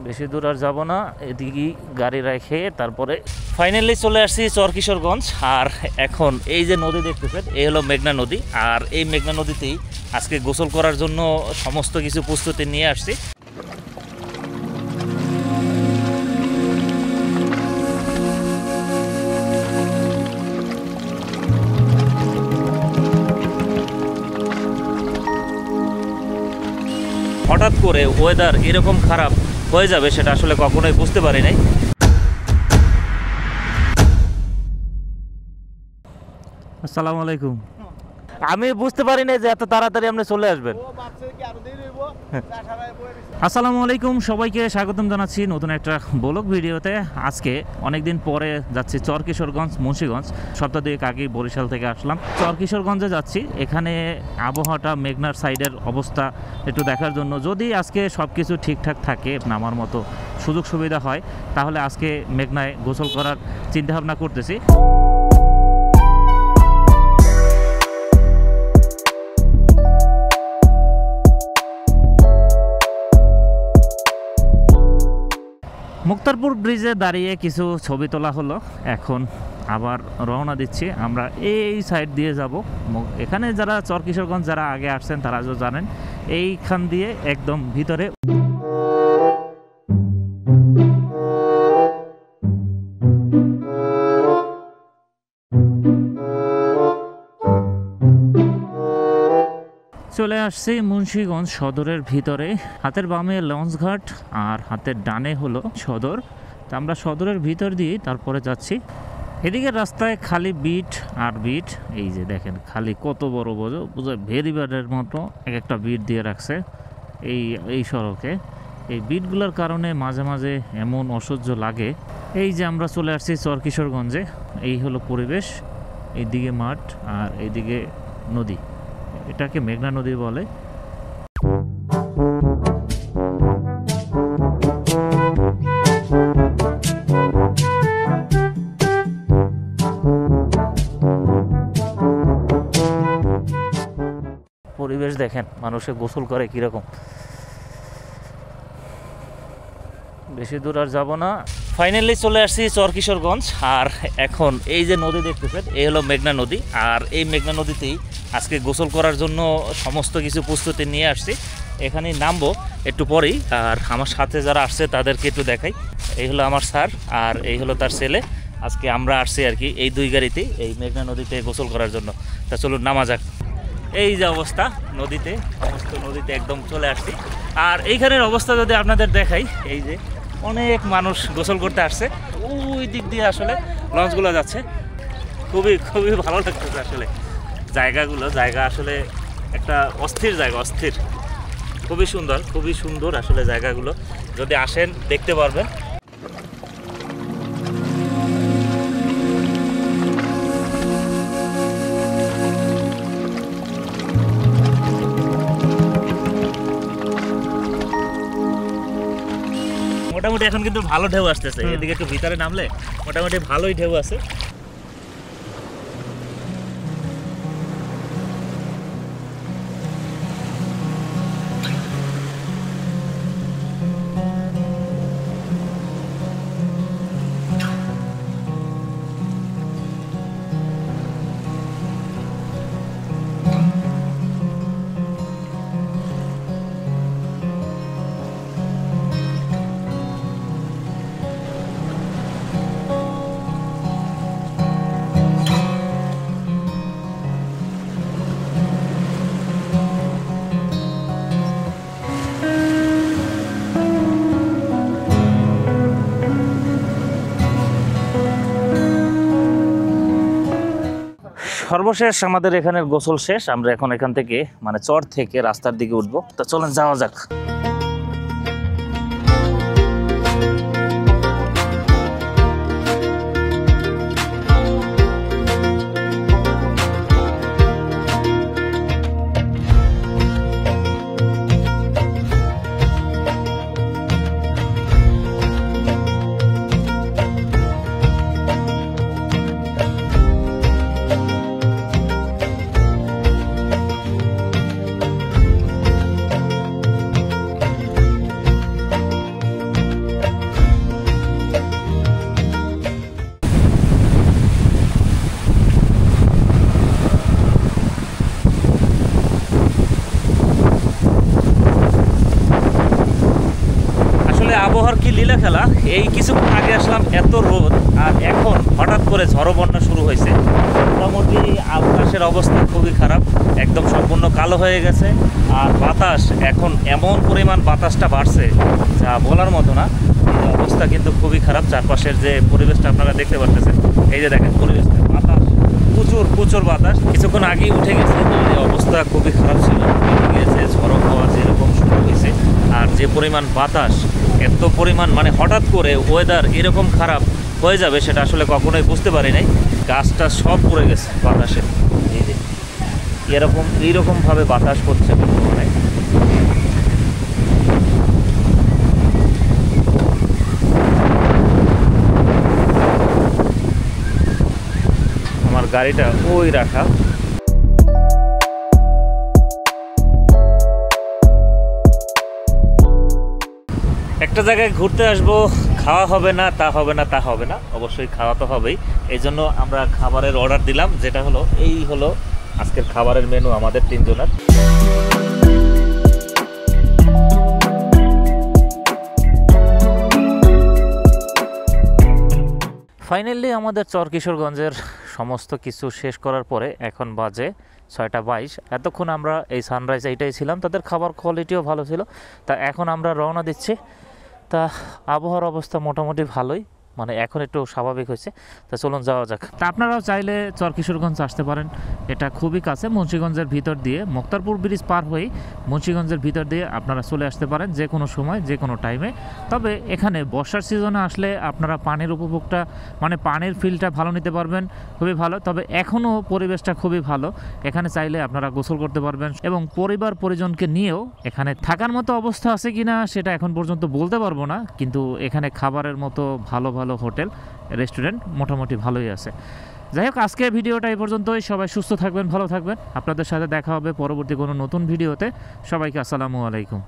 বেশি দূর আর যাব না, এদিকেই গাড়ি রেখে তারপরে ফাইনালি চলে আসছি চরকিশোরগঞ্জ। আর এখন এই যে নদী দেখতেছেন, এই হলো মেঘনা নদী। আর এই মেঘনা নদীতেই আজকে গোসল করার জন্য সমস্ত কিছু প্রস্তুতি নিয়ে আসছি। হঠাৎ করে ওয়েদার এরকম খারাপ হয়ে যাবে সেটা আসলে কখনোই বুঝতে পারি নাই। আসসালামু আলাইকুম। আমি বুঝতে পারি না যে এত তাড়াতাড়ি আপনি চলে আসবেন। আসসালামু আলাইকুম, সবাইকে স্বাগতম জানাচ্ছি নতুন একটা ব্লগ ভিডিওতে। আজকে অনেকদিন পরে যাচ্ছি চরকিশোরগঞ্জ, মুন্সিগঞ্জ। সপ্তাহ দুয়েক আগেই বরিশাল থেকে আসলাম, চরকিশোরগঞ্জে যাচ্ছি। এখানে আবহাওয়াটা, মেঘনার সাইডের অবস্থা একটু দেখার জন্য। যদি আজকে সব কিছু ঠিকঠাক থাকে, নামার মতো সুযোগ সুবিধা হয়, তাহলে আজকে মেঘনায় গোসল করার চিন্তাভাবনা করতেছি। মুক্তারপুর ব্রিজে দাঁড়িয়ে কিছু ছবি তোলা হলো। এখন আবার রওনা দিচ্ছি। আমরা এই সাইড দিয়ে যাব। এখানে যারা চরকিশোরগঞ্জ যারা আগে আসছেন তারা যে জানেন, এইখান দিয়ে একদম ভিতরে। চলে আসছি মুন্সিগঞ্জ সদরের ভিতরে। হাতের বামে লঞ্চঘাট আর হাতের ডানে হলো সদর। তা আমরা সদরের ভিতর দিয়ে তারপরে যাচ্ছি। এদিকে রাস্তায় খালি বিট আর বিট। এই যে দেখেন খালি কত বড় বড় ভেরিবারের মতো এক একটা বিট দিয়ে রাখছে এই সড়কে। এই বিটগুলোর কারণে মাঝে মাঝে এমন অসহ্য লাগে। এই যে আমরা চলে আসছি চরকিশোরগঞ্জে। এই হলো পরিবেশ। এইদিকে মাঠ আর এইদিকে নদী। এটাকে মেঘনা নদী বলে। পরিবেশ দেখেন, মানুষে গোসল করে কিরকম। বেশি দূর আর যাব না। ফাইনালি চলে আসছি চরকিশোরগঞ্জ। আর এখন এই যে নদী দেখতেছেন, এই হলো মেঘনা নদী। আর এই মেঘনা নদীতেই আজকে গোসল করার জন্য সমস্ত কিছু প্রস্তুতি নিয়ে আসছি। এখানে নামবো একটু পরেই। আর আমার সাথে যারা আসছে তাদেরকে একটু দেখাই। এই হলো আমার স্যার আর এই হলো তার ছেলে। আজকে আমরা আসছি আর কি এই দুই গাড়িতে এই মেঘনা নদীতে গোসল করার জন্য। তা চলুন নামা যাক। এই যে অবস্থা নদীতে, সমস্ত নদীতে একদম চলে আসছি। আর এইখানের অবস্থা যদি আপনাদের দেখাই, এই যে অনেক মানুষ গোসল করতে আসছে। ওই দিক দিয়ে আসলে লঞ্চগুলো যাচ্ছে। খুবই খুবই ভালো লাগতেছে আসলে জায়গা আসলে একটা অস্থির জায়গা, অস্থির। খুবই সুন্দর আসলে জায়গাগুলো। যদি আসেন দেখতে পারবেন। মোটামুটি এখন কিন্তু ভালো ঢেউ আসতেছে। এদিকে একটু ভিতরে নামলে মোটামুটি ভালোই ঢেউ আছে। সর্বশেষ আমাদের এখানের গোসল শেষ। আমরা এখন এখান থেকে মানে চর থেকে রাস্তার দিকে উঠবো। তা চলেন যাওয়া যাক। আবহাওয়ার কি লীলা খেলা, এই কিছুক্ষণ আগে আসলাম এত রোদ, আর এখন হঠাৎ করে ঝড়ো বন্যা শুরু হয়েছে। মোটামুটি আকাশের অবস্থা খুবই খারাপ, একদম সম্পূর্ণ কালো হয়ে গেছে। আর বাতাস এখন এমন পরিমাণ বাতাসটা বাড়ছে যা বলার মতো না। অবস্থা কিন্তু খুবই খারাপ। চারপাশের যে পরিবেশটা আপনারা দেখতে পাচ্ছেন, এই যে দেখেন পরিবেশটা, বাতাস প্রচুর বাতাস। কিছুক্ষণ আগেই উঠে গেছে, এই অবস্থা খুবই খারাপ ছিল। গিয়েছে ঝড়ো হাওয়া যেরকম শুরু হয়েছে, আর যে পরিমাণ বাতাস, এত পরিমাণ মানে হঠাৎ করে ওয়েদার এরকম খারাপ হয়ে যাবে সেটা আসলে কখনোই বুঝতে পারি নাই। গাছটা সব পড়ে গেছে বাতাসে, এই যে এইরকমভাবে বাতাস করছে বর্তমানে। আমার গাড়িটা ওই রাখা। একটা জায়গায় ঘুরতে আসবো, খাওয়া হবে না তা হবে না, অবশ্যই খাওয়া তো হবেই। এই জন্য আমরা খাবারের অর্ডার দিলাম, যেটা হলো এই হলো আজকের খাবারের মেনু আমাদের 3 জনের। ফাইনালি আমাদের চর কিশোরগঞ্জের সমস্ত কিছু শেষ করার পরে এখন বাজে 6:22। এতক্ষণ আমরা এই সানরাইজ এইটাই ছিলাম, তাদের খাবার কোয়ালিটিও ভালো ছিল। তা এখন আমরা রওনা দিচ্ছি। তা আবহাওয়ার অবস্থা মোটামুটি ভালোই, মানে এখন একটু স্বাভাবিক হয়েছে। তা চলুন যাওয়া যাক। তা আপনারাও চাইলে চর কিশোরগঞ্জ আসতে পারেন, এটা খুবই কাছে। মুন্সিগঞ্জের ভিতর দিয়ে মুক্তারপুর ব্রিজ পার হয়েই মুন্সিগঞ্জের ভিতর দিয়ে আপনারা চলে আসতে পারেন যে কোনো সময়, যে কোনো টাইমে। তবে এখানে বর্ষার সিজনে আসলে আপনারা পানির উপভোগটা, মানে পানির ফিলটা ভালো নিতে পারবেন, খুবই ভালো। তবে এখনও পরিবেশটা খুবই ভালো, এখানে চাইলে আপনারা গোসল করতে পারবেন এবং পরিবার পরিজনকে নিয়েও এখানে থাকার মতো অবস্থা আছে কিনা সেটা এখন পর্যন্ত বলতে পারবো না, কিন্তু এখানে খাবারের মতো ভালো হোটেল রেস্টুরেন্ট মোটামুটি ভালোই আছে। যাই হোক, আজকের ভিডিওটা এই পর্যন্তই। সবাই সুস্থ থাকবেন, ভালো থাকবেন। আপনাদের সাথে দেখা হবে পরবর্তী কোনো নতুন ভিডিওতে। সবাইকে আসসালামু আলাইকুম।